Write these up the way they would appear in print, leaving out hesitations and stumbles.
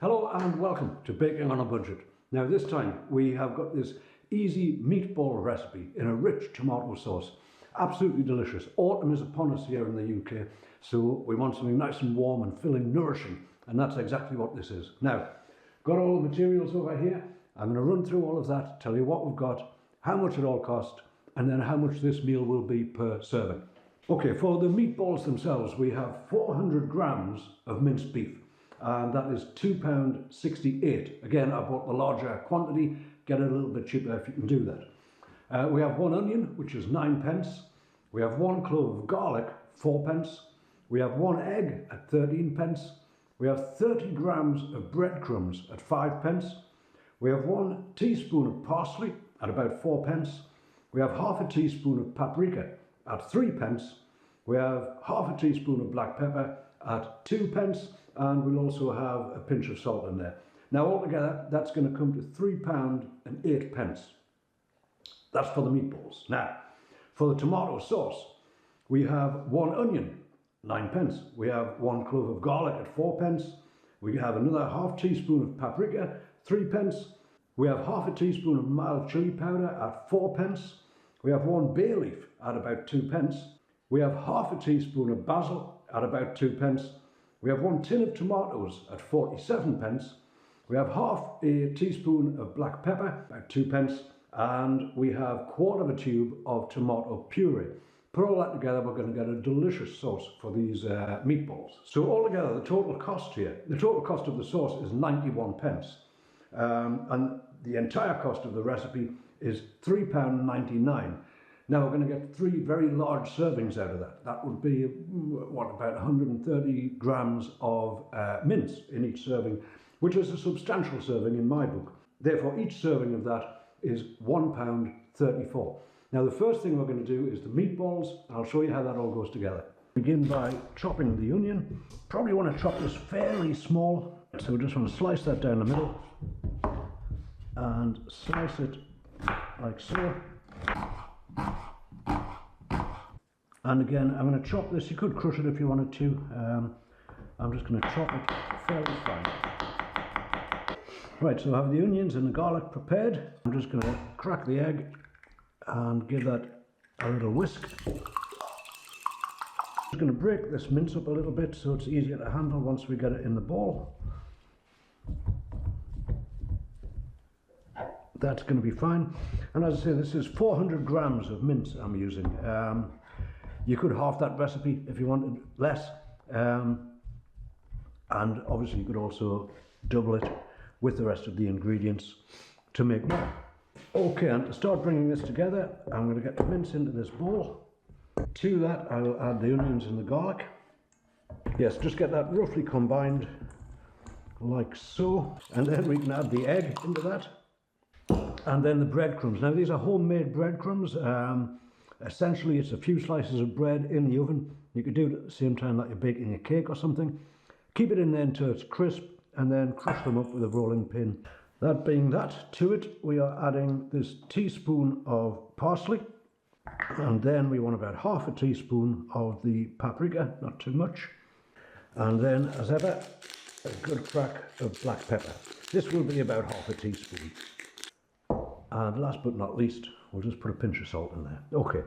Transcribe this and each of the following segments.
Hello and welcome to Baking on a Budget. Now this time we have got this easy meatball recipe in a rich tomato sauce. Absolutely delicious. Autumn is upon us here in the UK, so we want something nice and warm and filling, nourishing, and that's exactly what this is. Now, got all the materials over here. I'm going to run through all of that, tell you what we've got, how much it all cost, and then how much this meal will be per serving. Okay, for the meatballs themselves, we have 400 grams of minced beef. And that is £2.68. Again, I bought the larger quantity, get it a little bit cheaper if you can do that. We have one onion, which is 9 pence. We have one clove of garlic, 4 pence. We have one egg at 13 pence. We have 30 grams of breadcrumbs at 5 pence. We have 1 teaspoon of parsley at about 4 pence. We have half a teaspoon of paprika at 3 pence. We have half a teaspoon of black pepper at 2 pence, and we'll also have a pinch of salt in there. Now altogether that's going to come to £3.08. That's for the meatballs. Now for the tomato sauce, we have 1 onion, 9 pence. We have 1 clove of garlic at 4 pence. We have another half teaspoon of paprika, 3 pence. We have half a teaspoon of mild chili powder at 4 pence. We have 1 bay leaf at about 2 pence. We have half a teaspoon of basil at about 2 pence. We have 1 tin of tomatoes at 47 pence. We have half a teaspoon of black pepper, about 2 pence. And we have 1/4 of a tube of tomato puree. Put all that together, we're going to get a delicious sauce for these meatballs. So altogether, the total cost here, the total cost of the sauce is 91 pence. And the entire cost of the recipe is £3.99. Now we're going to get 3 very large servings out of that. That would be, what, about 130 grams of mince in each serving, which is a substantial serving in my book. Therefore, each serving of that is £1.34. Now the first thing we're going to do is the meatballs, and I'll show you how that all goes together. Begin by chopping the onion. Probably want to chop this fairly small, so we just want to slice that down the middle and slice it like so. And again, I'm going to chop this. You could crush it if you wanted to. I'm just going to chop it fairly fine. Right, so I have the onions and the garlic prepared. I'm just going to crack the egg and give that a little whisk. I'm just going to break this mince up a little bit so it's easier to handle once we get it in the bowl. That's going to be fine. And as I say, this is 400 grams of mince I'm using. You could half that recipe if you wanted less. And obviously you could also double it with the rest of the ingredients to make more. Okay, and to start bringing this together, I'm going to get the mince into this bowl. To that, I will add the onions and the garlic. Yes, just get that roughly combined like so. And then we can add the egg into that. And then the breadcrumbs. Now these are homemade breadcrumbs. Essentially it's a few slices of bread in the oven. You could do it at the same time like you're baking a cake or something. Keep it in there until it's crisp and then crush them up with a rolling pin. That being that, to it we are adding this teaspoon of parsley. And then we want about half a teaspoon of the paprika, not too much. And then, as ever, a good crack of black pepper. This will be about half a teaspoon. And last but not least, we'll just put a pinch of salt in there. Okay,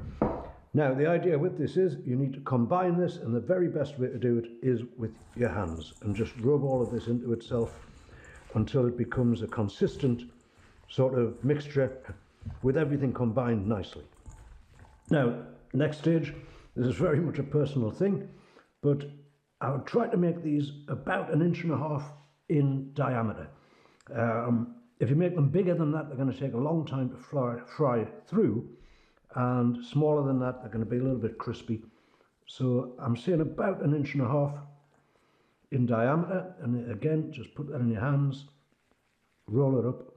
now the idea with this is you need to combine this, and the very best way to do it is with your hands and just rub all of this into itself until it becomes a consistent sort of mixture with everything combined nicely. Now, next stage, this is very much a personal thing, but I would try to make these about 1.5 inches in diameter. If you make them bigger than that, they're going to take a long time to fry through, and smaller than that, they're going to be a little bit crispy. So I'm saying about 1.5 inches in diameter, and again, just put that in your hands, roll it up,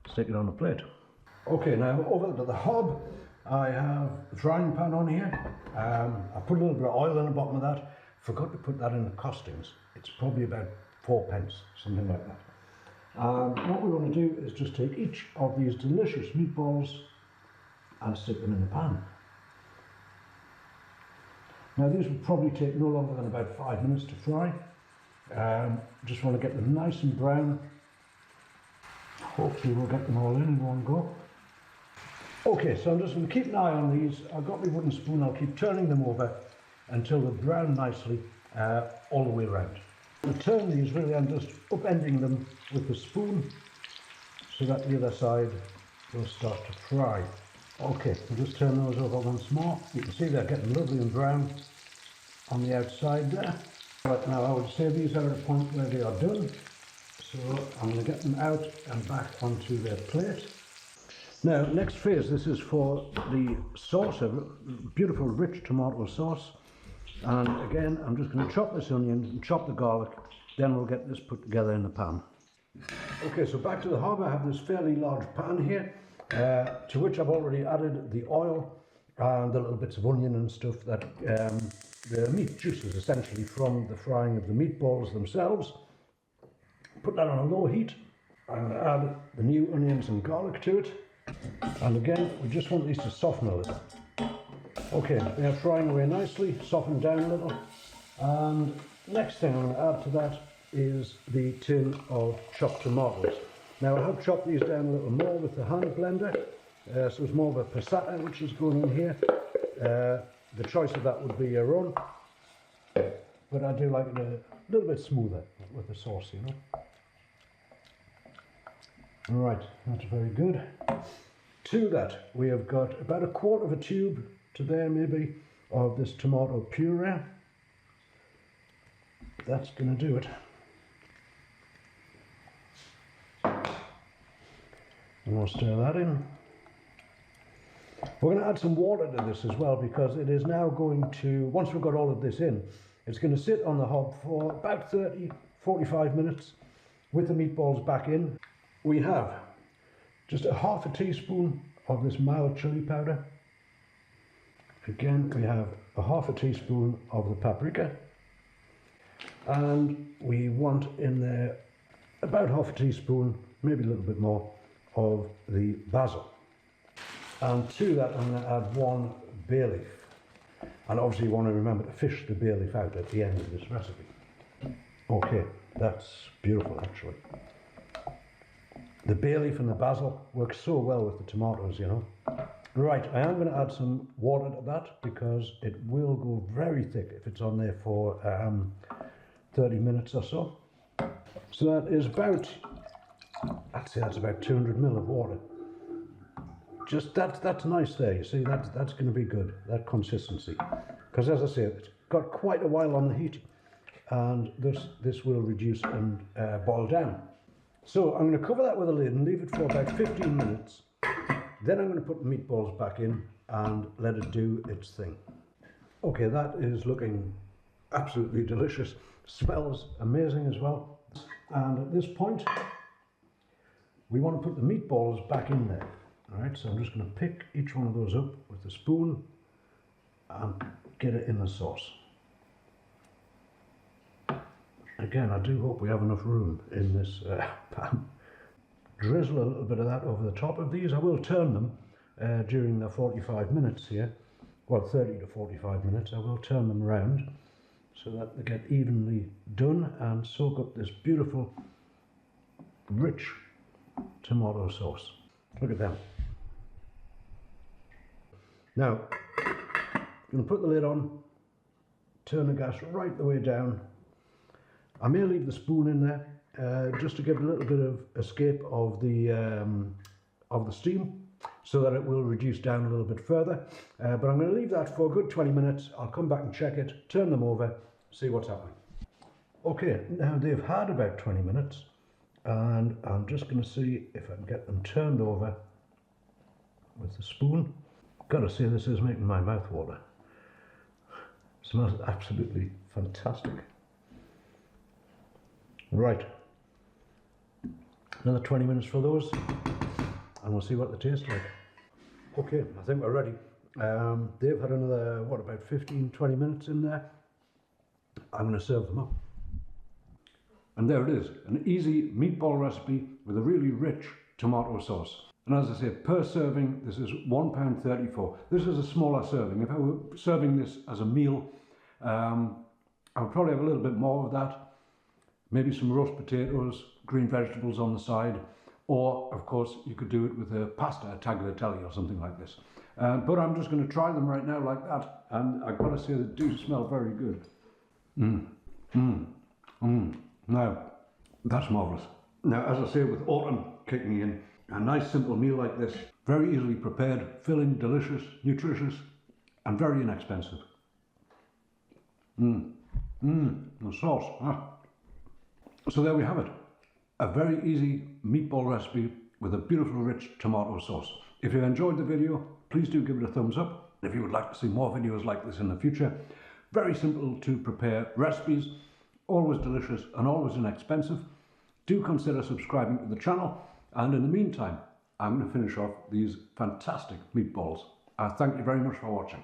stick it on a plate. Okay, now over to the hob, I have a frying pan on here. I put a little bit of oil in the bottom of that. Forgot to put that in the costings. It's probably about 4 pence, something like that. What we want to do is just take each of these delicious meatballs and stick them in the pan. Now these will probably take no longer than about 5 minutes to fry. Just want to get them nice and brown. Hopefully we'll get them all in one go. Okay, so I'm just going to keep an eye on these. I've got my wooden spoon. I'll keep turning them over until they're brown nicely all the way around. To turn these, really, I'm just upending them with the spoon so that the other side will start to fry. Okay, we'll just turn those over once more. You can see they're getting lovely and brown on the outside there. But now I would say these are at a point where they are done. So I'm going to get them out and back onto their plate. Now, next phase, this is for the sauce, a beautiful rich tomato sauce. And again, I'm just going to chop this onion and chop the garlic, then we'll get this put together in the pan. Okay, so back to the hob. I have this fairly large pan here, to which I've already added the oil and the little bits of onion and stuff that the meat juices essentially from the frying of the meatballs themselves. Put that on a low heat and add the new onions and garlic to it. And again, we just want these to soften a little. Okay, they are frying away nicely, softened down a little. And next thing I'm going to add to that is the tin of chopped tomatoes. Now I have chopped these down a little more with the hand blender, so it's more of a passata which is going in here. The choice of that would be your own, but I do like it a little bit smoother with the sauce, you know. Right, that's very good. To that, we have got about 1/4 of a tube to there maybe of this tomato puree. That's going to do it. And we'll stir that in. We're going to add some water to this as well, because it is now going to, once we've got all of this in, it's going to sit on the hob for about 30-45 minutes with the meatballs back in. We have just 1/2 teaspoon of this mild chili powder. Again, we have 1/2 teaspoon of the paprika. And we want in there about 1/2 teaspoon, maybe a little bit more, of the basil. And to that I'm going to add 1 bay leaf. And obviously you want to remember to fish the bay leaf out at the end of this recipe. Okay, that's beautiful actually. The bay leaf and the basil work so well with the tomatoes, you know. Right, I am going to add some water to that because it will go very thick if it's on there for 30 minutes or so. So that is about, I'd say that's about 200 ml of water. Just that's nice there, you see, that's going to be good, that consistency. Because as I say, it's got quite a while on the heat and this will reduce and boil down. So I'm going to cover that with a lid and leave it for about 15 minutes. Then I'm going to put the meatballs back in and let it do its thing. Okay, that is looking absolutely delicious. Smells amazing as well. And at this point, we want to put the meatballs back in there. All right, so I'm just going to pick each one of those up with a spoon and get it in the sauce. Again, I do hope we have enough room in this pan. Drizzle a little bit of that over the top of these. I will turn them during the 45 minutes here. Well, 30 to 45 minutes. I will turn them around so that they get evenly done and soak up this beautiful, rich tomato sauce. Look at them. Now, I'm going to put the lid on, turn the gas right the way down. I may leave the spoon in there just to give a little bit of escape of the steam so that it will reduce down a little bit further. But I'm going to leave that for a good 20 minutes. I'll come back and check it, turn them over, see what's happening. Okay, now they've had about 20 minutes and I'm just going to see if I can get them turned over with the spoon. Gotta say, this is making my mouth water. Smells absolutely fantastic. Right, another 20 minutes for those and we'll see what they taste like. Okay, I think we're ready. They've had another, what, about 15-20 minutes in there. I'm going to serve them up. And there it is, an easy meatball recipe with a really rich tomato sauce. And as I say, per serving, this is £1.34. This is a smaller serving. If I were serving this as a meal, I would probably have a little bit more of that. maybe some roast potatoes, green vegetables on the side, or of course you could do it with a pasta, a tagliatelle or something like this. But I'm just going to try them right now like that, and I've got to say they do smell very good. Now, that's marvellous. Now, as I say, with autumn kicking in, a nice simple meal like this, very easily prepared, filling, delicious, nutritious, and very inexpensive. The sauce. So there we have it. A very easy meatball recipe with a beautiful rich tomato sauce. If you enjoyed the video, please do give it a thumbs up. If you would like to see more videos like this in the future, very simple to prepare recipes, always delicious and always inexpensive. Do consider subscribing to the channel, and in the meantime, I'm going to finish off these fantastic meatballs. Thank you very much for watching.